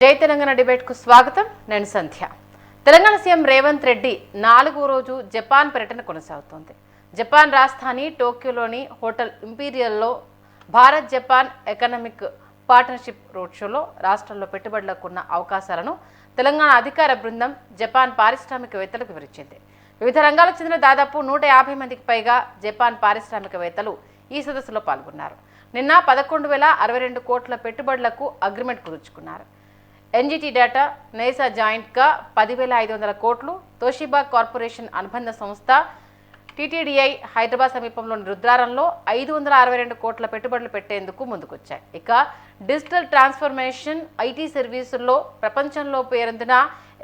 జై తెలంగాణ డిబేట్ కు స్వాగతం. నేను సంధ్య. తెలంగాణ సీఎం రేవంత్ రెడ్డి 4వ రోజు జపాన్ పర్యటన కొనసాగుతోంది. జపాన్ రాజధాని టోక్యోలోని హోటల్ ఇంపీరియల్లో Bharat Japan economic partnership road షోలో రాష్ట్రంలో పెట్టుబడులకు ఉన్న అవకాశాలను తెలంగాణ అధికార బృందం జపాన్ పారిశ్రామికవేత్తలకు వివరించింది. వివిధ రంగాలకు చెందిన దాదాపు 150 మందికి పైగా జపాన్ పారిశ్రామికవేత్తలు ఈ సదస్సులో పాల్గొన్నారు. నిన్న 11,062 కోట్ల పెట్టుబడులకు అగ్రిమెంట్ కుదుర్చుకున్నారు. ఎన్జిటి డేటా, నైసా జాయింట్గా 10,500 కోట్లు, తోషిబా కార్పొరేషన్ అనుబంధ సంస్థ టీటీడీఐ హైదరాబాద్ సమీపంలోని రుద్రారంలో 562 కోట్ల పెట్టుబడులు పెట్టేందుకు ముందుకొచ్చాయి. ఇక డిజిటల్ ట్రాన్స్ఫర్మేషన్, ఐటీ సర్వీసుల్లో ప్రపంచంలో పేరొందిన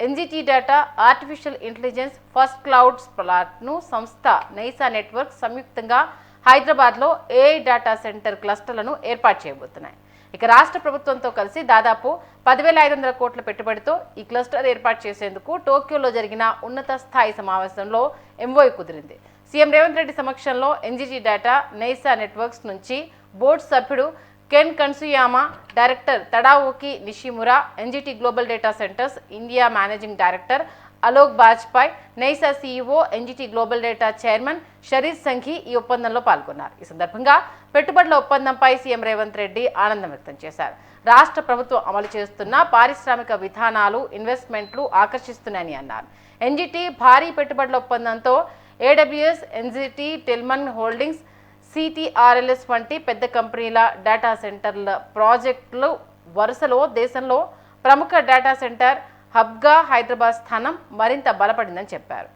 NGT data, artificial intelligence first clouds ప్లాట్ను సంస్థ నైసా నెట్వర్క్ సంయుక్తంగా హైదరాబాద్లో ఏఐ డేటా సెంటర్ క్లస్టర్లను ఏర్పాటు చేయబోతున్నాయి. ఇక రాష్ట్ర ప్రభుత్వంతో కలిసి దాదాపు 10,500 కోట్ల పెట్టుబడితో ఈ క్లస్టర్ ఏర్పాటు చేసేందుకు టోక్యోలో జరిగిన ఉన్నత స్థాయి సమావేశంలో ఎంఓయూ కుదిరింది. సీఎం రేవంత్ రెడ్డి సమక్షంలో ఎన్జిటి డేటా, నైసా నెట్వర్క్స్ నుంచి బోర్డు సభ్యుడు Ken Kansuyama, director Tadaoki Nishimura, NGT global data centers India managing director Alok Bajpai, Neisa CEO, NGT global data chairman Sharad Sanghi ఈ ఒప్పందంలో పాల్గొన్నారు. ఈ సందర్భంగా పెట్టుబడుల ఒప్పందంపై సీఎం రేవంత్ రెడ్డి ఆనందం వ్యక్తం చేశారు. రాష్ట్ర ప్రభుత్వం అమలు చేస్తున్న పారిశ్రామిక విధానాలు, ఇన్వెస్ట్మెంట్లు ఆకర్షిస్తున్నాయని అన్నారు. ఎన్జిటి భారీ పెట్టుబడుల ఒప్పందంతో ఏడబ్ల్యూఎస్, ఎన్జిటి, టెల్మన్ హోల్డింగ్స్, సిటిఆర్ఎల్ఎస్ వంటి పెద్ద కంపెనీల డేటా సెంటర్ల ప్రాజెక్టులు వరుసలో దేశంలో ప్రముఖ డేటా సెంటర్ హబ్గా హైదరాబాద్ స్థానం మరింత బలపడిందని చెప్పారు.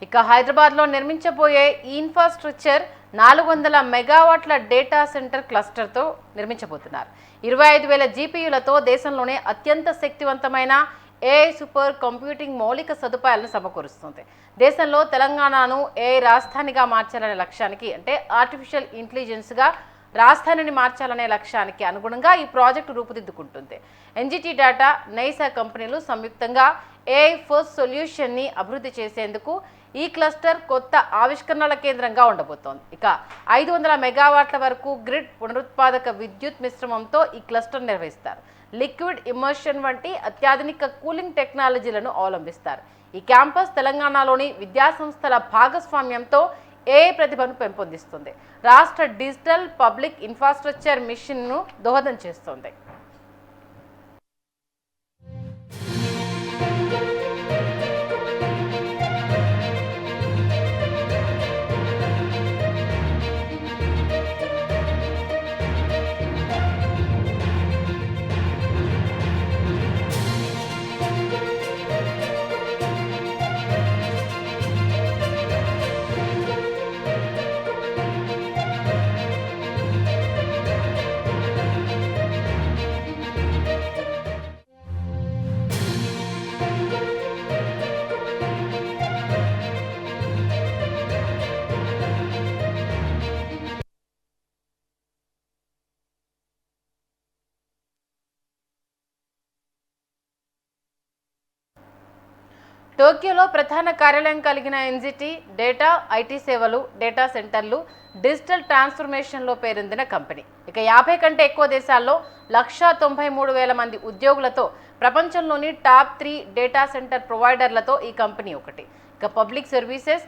ఇక హైదరాబాద్లో నిర్మించబోయే ఈ ఇన్ఫ్రాస్ట్రక్చర్ 400 మెగావాట్ల డేటా సెంటర్ క్లస్టర్తో నిర్మించబోతున్నారు. 25,000 జీపీయూలతో దేశంలోనే అత్యంత శక్తివంతమైన ఏఐ సూపర్ కంప్యూటింగ్ మౌలిక సదుపాయాలను సమకూరుస్తుంది. దేశంలో తెలంగాణను ఏఐ రాజధానిగా మార్చాలనే లక్ష్యానికి, అంటే ఆర్టిఫిషియల్ ఇంటెలిజెన్స్గా రాజధానిని మార్చాలనే లక్ష్యానికి అనుగుణంగా ఈ ప్రాజెక్టు రూపుదిద్దుకుంటుంది. ఎన్జిటి డేటా, నైసా కంపెనీలు సంయుక్తంగా ఏఐ ఫస్ట్ సొల్యూషన్ని అభివృద్ధి చేసేందుకు ఈ క్లస్టర్ కొత్త ఆవిష్కరణల కేంద్రంగా ఉండబోతోంది. ఇక 500 మెగావాట్ల వరకు గ్రిడ్ పునరుత్పాదక విద్యుత్ మిశ్రమంతో ఈ క్లస్టర్ నిర్వహిస్తారు. లిక్విడ్ ఇమర్షన్ వంటి అత్యాధునిక కూలింగ్ టెక్నాలజీలను అవలంబిస్తారు. ఈ క్యాంపస్ తెలంగాణలోని విద్యాసంస్థల భాగస్వామ్యంతో ఏఐ ప్రతిభను పెంపొందిస్తుంది. రాష్ట్ర డిజిటల్ పబ్లిక్ ఇన్ఫ్రాస్ట్రక్చర్ మిషన్ను దోహదం చేస్తుంది. టోక్యోలో ప్రధాన కార్యాలయం కలిగిన ఎన్జిటి డేటా, ఐటీ సేవలు, డేటా సెంటర్లు, డిజిటల్ ట్రాన్స్ఫర్మేషన్లో పేరొందిన కంపెనీ. ఇక 50 కంటే ఎక్కువ దేశాల్లో 193,000 మంది ఉద్యోగులతో ప్రపంచంలోని టాప్ 3 డేటా సెంటర్ ప్రొవైడర్లతో ఈ కంపెనీ ఒకటి. ఇక public services,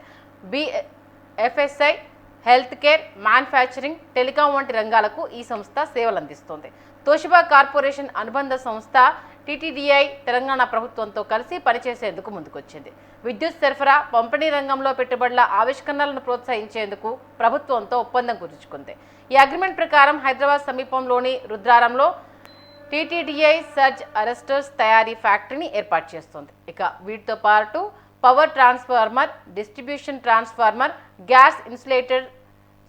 BFSI, health care, manufacturing, telecom వంటి రంగాలకు ఈ సంస్థ సేవలు అందిస్తోంది. తోషిబా కార్పొరేషన్ అనుబంధ సంస్థ టీటీడీఐ తెలంగాణ ప్రభుత్వంతో కలిసి పనిచేసేందుకు ముందుకొచ్చింది. విద్యుత్ సరఫరా, పంపిణీ రంగంలో పెట్టుబడుల ఆవిష్కరణలను ప్రోత్సహించేందుకు ప్రభుత్వంతో ఒప్పందం కుదుర్చుకుంది. ఈ అగ్రిమెంట్ ప్రకారం హైదరాబాద్ సమీపంలోని రుద్రారంలో టీటీడీఐ సర్జ్ అరెస్టర్స్ తయారీ ఫ్యాక్టరీని ఏర్పాటు చేస్తోంది. ఇక వీటితో పాటు power transformer, distribution transformer, gas insulator,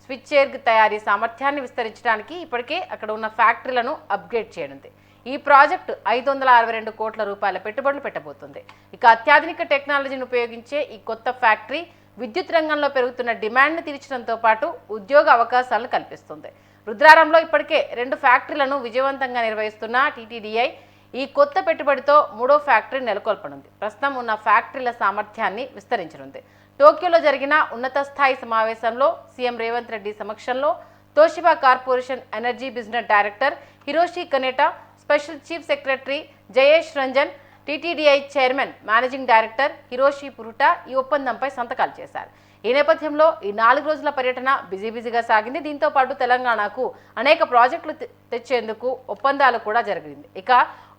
switch gear తయారీ సామర్థ్యాన్ని విస్తరించడానికి ఇప్పటికే అక్కడ ఉన్న ఫ్యాక్టరీలను అప్గ్రేడ్ చేయనుంది. ఈ ప్రాజెక్టు 562 కోట్ల రూపాయల పెట్టుబడులు పెట్టబోతుంది. ఇక అత్యాధునిక టెక్నాలజీని ఉపయోగించే ఈ కొత్త ఫ్యాక్టరీ విద్యుత్ రంగంలో పెరుగుతున్న డిమాండ్ను తీర్చడంతో పాటు ఉద్యోగ అవకాశాలను కల్పిస్తుంది. రుద్రారంలో ఇప్పటికే 2 ఫ్యాక్టరీలను విజయవంతంగా నిర్వహిస్తున్న టీటీడీఐ ఈ కొత్త పెట్టుబడితో 3వ ఫ్యాక్టరీ నెలకొల్పనుంది. ప్రస్తుతం ఉన్న ఫ్యాక్టరీల సామర్థ్యాన్ని విస్తరించనుంది. టోక్యోలో జరిగిన ఉన్నత స్థాయి సమావేశంలో సీఎం రేవంత్ రెడ్డి సమక్షంలో Toshiba corporation energy business director Hiroshi Kaneta, special chief secretary Jayesh Ranjan, TTDI chairman, managing director Hiroshi Furuta ఈ ఒప్పందంపై సంతకాలు చేశారు. ఈ నేపథ్యంలో ఈ 4 రోజుల పర్యటన బిజీగా సాగింది. దీంతో పాటు తెలంగాణకు అనేక ప్రాజెక్టులు తెచ్చేందుకు ఒప్పందాలు కూడా జరిగింది. ఇక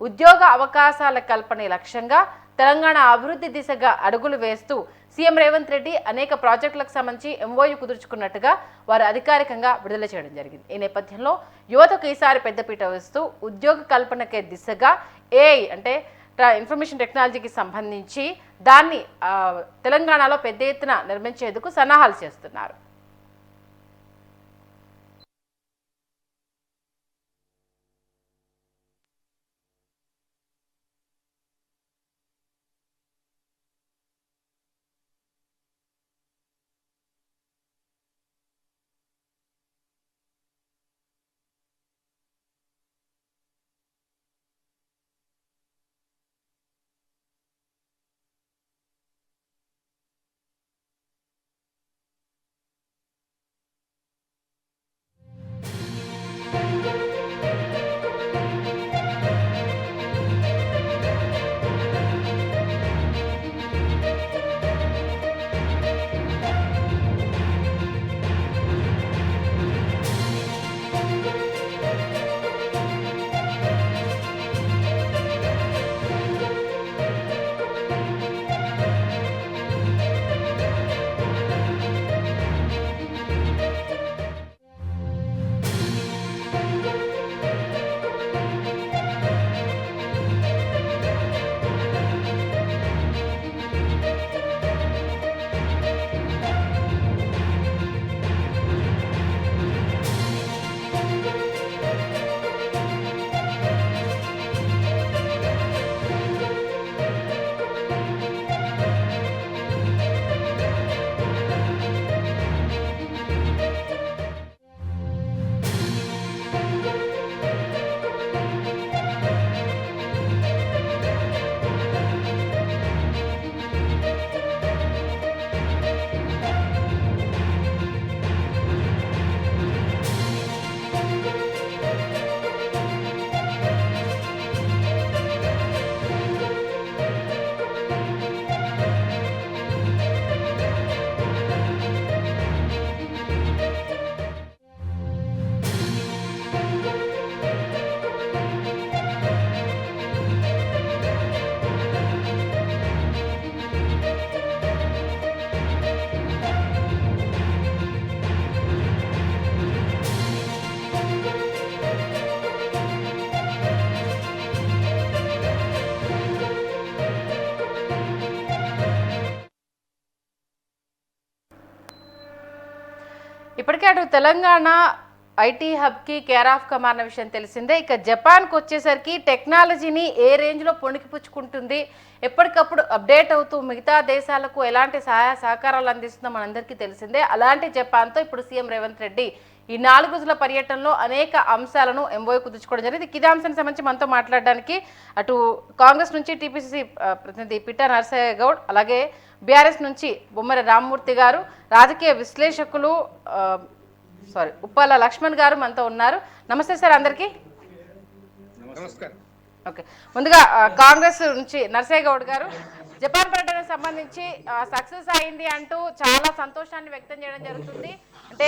ఉద్యోగ అవకాశాల కల్పనే లక్ష్యంగా తెలంగాణ అభివృద్ధి దిశగా అడుగులు వేస్తూ సీఎం రేవంత్ రెడ్డి అనేక ప్రాజెక్టులకు సంబంధించి ఎంఓయూ కుదుర్చుకున్నట్టుగా వారు అధికారికంగా విడుదల చేయడం జరిగింది. ఈ నేపథ్యంలో యువతకు ఈసారి పెద్దపీట వేస్తూ ఉద్యోగ కల్పనకే దిశగా ఏఐ అంటే ఇన్ఫర్మేషన్ టెక్నాలజీకి సంబంధించి దాన్ని తెలంగాణలో పెద్ద ఎత్తున నిర్మించేందుకు సన్నాహాలు చేస్తున్నారు. ఇప్పటికే అటు తెలంగాణ ఐటీ హబ్కి కేర్ ఆఫ్గా మారిన విషయం తెలిసిందే. ఇక జపాన్కి వచ్చేసరికి టెక్నాలజీని ఏ రేంజ్లో పొణికిపుచ్చుకుంటుంది, ఎప్పటికప్పుడు అప్డేట్ అవుతూ మిగతా దేశాలకు ఎలాంటి సహాయ సహకారాలు అందిస్తుందో మనందరికీ తెలిసిందే. అలాంటి జపాన్తో ఇప్పుడు సీఎం రేవంత్ రెడ్డి ఈ 4 రోజుల పర్యటనలో అనేక అంశాలను ఎంఓయూ కుదుర్చుకోవడం జరిగింది. ఇదే అంశానికి సంబంధించి మనతో మాట్లాడడానికి అటు కాంగ్రెస్ నుంచి టీపీసీసీ ప్రతినిధి పిట్టా నరసయ్య గౌడ్, అలాగే బీఆర్ఎస్ నుంచి బొమ్మర రామ్మూర్తి గారు, రాజకీయ విశ్లేషకులు ఉప్పాల లక్ష్మణ్ గారు మనతో ఉన్నారు. నమస్తే సార్ అందరికీ. నమస్కారం. ఓకే, ముందుగా కాంగ్రెస్ నుంచి నరసయ్య గౌడ్ గారు, జపాన్ పర్యటనకు సంబంధించి సక్సెస్ అయింది అంటూ చాలా సంతోషాన్ని వ్యక్తం చేయడం జరుగుతుంది. అంటే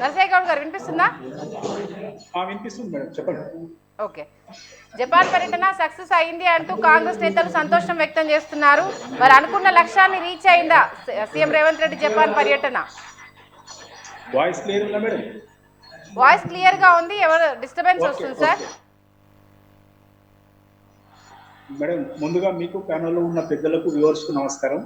నరసయ్య గౌడ్ గారు వినిపిస్తుందా? వినిపిస్తుంది మేడం, చెప్పండి. ఓకే, జపాన్ పర్యటన సక్సెస్ అయింది అంటూ కాంగ్రెస్ నేతలు సంతోషం వ్యక్తం చేస్తున్నారు. మరి అనుకున్న లక్ష్యాన్ని రీచ్ అయిందా సీఎం రేవంత్ రెడ్డి జపాన్ పర్యటన? వాయిస్ క్లియర్ ఉందా మేడం? వాయిస్ క్లియర్ గా ఉంది. ఎవరు డిస్టర్బెన్స్ వస్తుంది సార్? మేడం, ముందుగా మీకు ప్యానెల్లో ఉన్న పెద్దలకు వ్యూవర్స్కు నమస్కారం.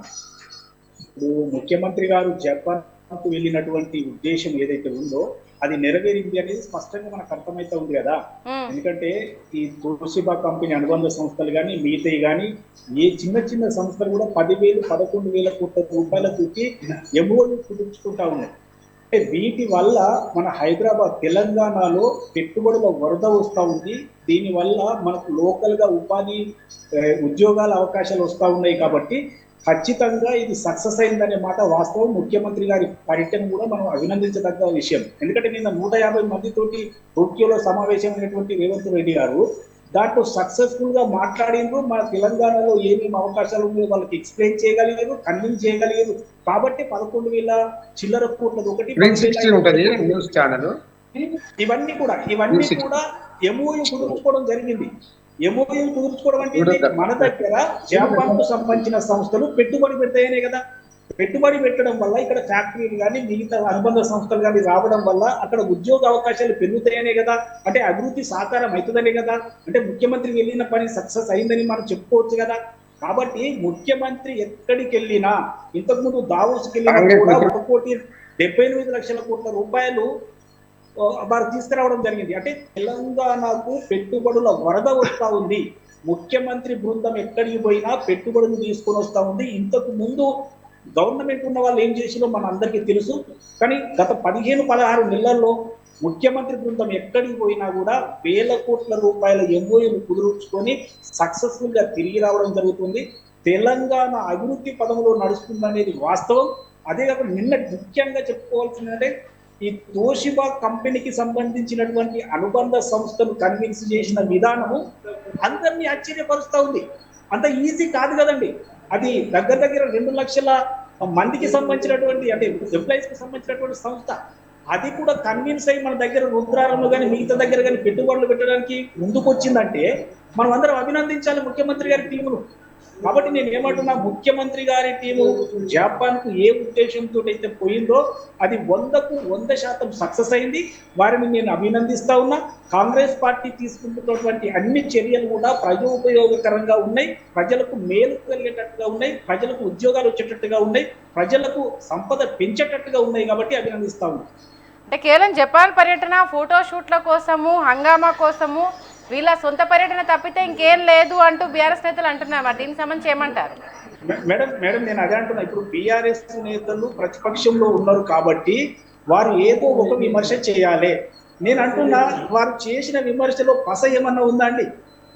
ఇప్పుడు ముఖ్యమంత్రి గారు జపాన్కు వెళ్ళినటువంటి ఉద్దేశం ఏదైతే ఉందో అది నెరవేరింది అనేది స్పష్టంగా మనకు అర్థమైతే ఉంది కదా. ఎందుకంటే ఈ తోషిబా కంపెనీ అనుబంధ సంస్థలు కానీ మిగతాయి కానీ ఏ చిన్న చిన్న సంస్థలు కూడా 10,000, 11,000 కోట్ల రూపాయలతోటి ఎంఓయూ కుదుర్చుకుంటా ఉన్నాయి. వీటి వల్ల మన హైదరాబాద్ తెలంగాణలో పెట్టుబడుల వరద వస్తూ ఉంది. దీనివల్ల మనకు లోకల్గా ఉద్యోగాల అవకాశాలు వస్తూ ఉన్నాయి. కాబట్టి ఖచ్చితంగా ఇది సక్సెస్ అయిందనే మాట వాస్తవం. ముఖ్యమంత్రి గారి పర్యటన కూడా మనం అభినందించదగ్గ విషయం. ఎందుకంటే నిన్న 150 మందితోటి టోక్యోలో సమావేశమైనటువంటి రేవంత్ రెడ్డి గారు దాంట్లో సక్సెస్ఫుల్ గా మాట్లాడిండ్రు. మన తెలంగాణలో ఏమేమి అవకాశాలు ఉన్నాయో వాళ్ళకి ఎక్స్ప్లెయిన్ చేయగలిగారు, కన్విన్స్ చేయగలిగారు. కాబట్టి 11,000 చిల్లర కోట్ల ఒకటి ఇవన్నీ కూడా ఎంఓయూ కుదుర్చుకోవడం జరిగింది. ఎంఓయూ కుదుర్చుకోవడం అంటే మన దగ్గర జపాన్ కు సంబంధించిన సంస్థలు పెట్టుబడి పెడతాయనే కదా. పెట్టుబడి పెట్టడం వల్ల ఇక్కడ ఫ్యాక్టరీలు కానీ మిగతా అనుబంధ సంస్థలు కానీ రావడం వల్ల అక్కడ ఉద్యోగ అవకాశాలు పెరుగుతాయనే కదా. అంటే అభివృద్ధి సాకారం అవుతుందనే కదా. అంటే ముఖ్యమంత్రి వెళ్ళిన పని సక్సెస్ అయిందని మనం చెప్పుకోవచ్చు కదా. కాబట్టి ముఖ్యమంత్రి ఎక్కడికి వెళ్ళినా, ఇంతకుముందు దావోస్కి వెళ్ళినా కూడా 1,78,00,000 కోట్ల రూపాయలు వారు తీసుకురావడం జరిగింది. అంటే తెలంగాణకు పెట్టుబడుల వరద వస్తూ ఉంది. ముఖ్యమంత్రి బృందం ఎక్కడికి పోయినా పెట్టుబడులు తీసుకొని వస్తూ ఉంది. ఇంతకు ముందు గవర్నమెంట్ ఉన్న వాళ్ళు ఏం చేసినో మన అందరికీ తెలుసు. కానీ గత 15-16 నెలల్లో ముఖ్యమంత్రి బృందం ఎక్కడికి పోయినా కూడా 1,000 కోట్ల రూపాయల ఎంఓయూలు కుదుర్చుకొని సక్సెస్ఫుల్ గా తిరిగి రావడం జరుగుతుంది. తెలంగాణ అభివృద్ధి పదంలో నడుస్తుందనేది వాస్తవం. అదే కాకుండా నిన్న ముఖ్యంగా చెప్పుకోవాల్సిందంటే ఈ తోషిబా కంపెనీకి సంబంధించినటువంటి అనుబంధ సంస్థను కన్విన్స్ చేసిన విధానము అందరినీ ఆశ్చర్యపరుస్తూ ఉంది. అంత ఈజీ కాదు కదండి. అది దగ్గర 2 లక్షల మందికి సంబంధించినటువంటి అంటే ఎంప్లాయీస్ కి సంబంధించినటువంటి సంస్థ. అది కూడా కన్విన్స్ అయ్యి మన దగ్గర రుద్రారంలో కానీ మిగతా దగ్గర కానీ పెట్టుబడులు పెట్టడానికి ముందుకు వచ్చిందంటే మనం అందరం అభినందించాలి ముఖ్యమంత్రి గారి టీమును. కాబట్టి నేను ఏమంటున్నా, ముఖ్యమంత్రి గారి టీము జపాన్ కు ఏ ఉద్దేశంతో అయితే పోయిందో అది 100కు 100% సక్సెస్ అయింది. వారిని నేను అభినందిస్తా ఉన్నా. కాంగ్రెస్ పార్టీ తీసుకుంటున్నటువంటి అన్ని చర్యలు కూడా ప్రజోపయోగకరంగా ఉన్నాయి, ప్రజలకు మేలు కలిగేటట్టుగా ఉన్నాయి, ప్రజలకు ఉద్యోగాలు వచ్చేటట్టుగా ఉన్నాయి, ప్రజలకు సంపద పెంచేటట్టుగా ఉన్నాయి. కాబట్టి అభినందిస్తా ఉన్నా. అంటే కేవలం జపాన్ పర్యటన ఫోటోషూట్ల కోసము, హంగామా కోసము, వీళ్ళ సొంత పర్యటన తప్పితే ఇంకేం లేదు అంటూ బీఆర్ఎస్ నేతలు అంటున్నారు. మరి దీనికి సంబంధించి ఏమంటారు? మేడం నేను అదే అంటున్నా. ఇప్పుడు బీఆర్ఎస్ నేతలు ప్రతిపక్షంలో ఉన్నారు కాబట్టి వారు ఏదో ఒక విమర్శ చేయాలి. నేను అంటున్నా, వారు చేసిన విమర్శలో పస ఏమన్నా ఉందా అండి?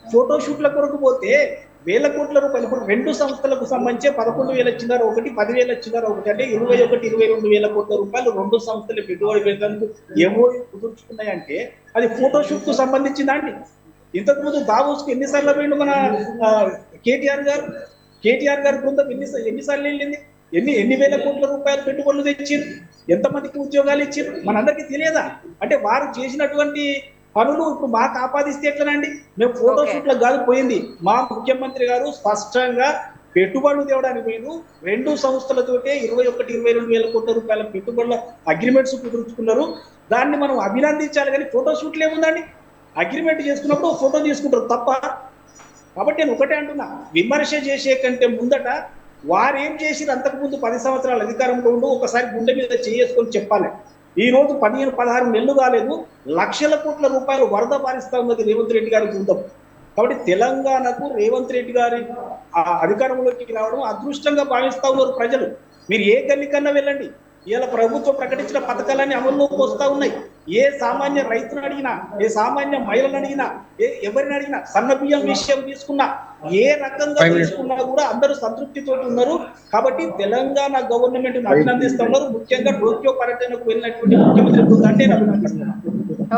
ఫోటోషూట్ల కొరకు పోతే 1,000 కోట్ల రూపాయలు ఇప్పుడు 2 సంస్థలకు సంబంధించి 11,000 చిల్లర ఒకటి, 10,000 చిల్లర ఒకటి, అంటే 21-22,000 కోట్ల రూపాయలు 2 సంస్థలు పెట్టుబడి పెట్టడానికి ఎంఓయూ కుదుర్చుకున్నాయంటే అది ఫోటోషూట్ కు సంబంధించిందా అండి? ఇంతకుముందు దావోస్కి ఎన్నిసార్లు పోయిండు మన కేటీఆర్ గారి బృందం ఎన్నిసార్లు వెళ్ళింది? ఎన్ని వేల కోట్ల రూపాయలు పెట్టుబడులు తెచ్చారు? ఎంతమందికి ఉద్యోగాలు ఇచ్చారు? మనందరికీ తెలియదా? అంటే వారు చేసినటువంటి పనులు ఇప్పుడు మాకు ఆపాదిస్తే ఎట్లనండి? మేము ఫోటోషూట్లకు కాదు పోయింది. మా ముఖ్యమంత్రి గారు స్పష్టంగా పెట్టుబడులు తేవడానికి పోయిన 2 సంస్థలతోటే 21-22,000 కోట్ల రూపాయల పెట్టుబడుల అగ్రిమెంట్స్ కుదుర్చుకున్నారు. దాన్ని మనం అభినందించాలి. కానీ ఫోటోషూట్లు ఏముందండి? అగ్రిమెంట్ చేసుకున్నప్పుడు ఫోటో తీసుకుంటారు తప్ప. కాబట్టి నేను ఒకటే అంటున్నా, విమర్శ చేసే కంటే ముందట వారు ఏం చేసిరు అంతకుముందు 10 సంవత్సరాల అధికారంలో ఉండు ఒకసారి గుండె మీద చేసుకొని చెప్పాలి. ఈ రోజు 15-16 నెలలు కాలేదు, లక్షల కోట్ల రూపాయలు వరద పారిస్తా ఉన్నది రేవంత్ రెడ్డి గారి బృందం. కాబట్టి తెలంగాణకు రేవంత్ రెడ్డి గారి అధికారంలోకి రావడం అదృష్టంగా భావిస్తా ఉన్నారు ప్రజలు. మీరు ఏ గల్లి కన్నా వెళ్ళండి, ఇవాళ ప్రభుత్వం ప్రకటించిన పథకాలన్నీ అమల్లోకి వస్తా ఉన్నాయి. ఏ సామాన్య రైతును అడిగినా, ఏ సామాన్య మహిళను అడిగినా, ఎవరిని అడిగినా, సన్న బియ్యం విషయం తీసుకున్నా, ఏ రకంగా తీసుకున్నా కూడా అందరూ సంతృప్తితో ఉన్నారు. కాబట్టి తెలంగాణ గవర్నమెంట్ అభినందిస్తున్నారు. ముఖ్యంగా టోక్యో పర్యటనకు వెళ్ళినటువంటి ముఖ్యమంత్రి బృందాన్ని నేను అభినందిస్తున్నాను.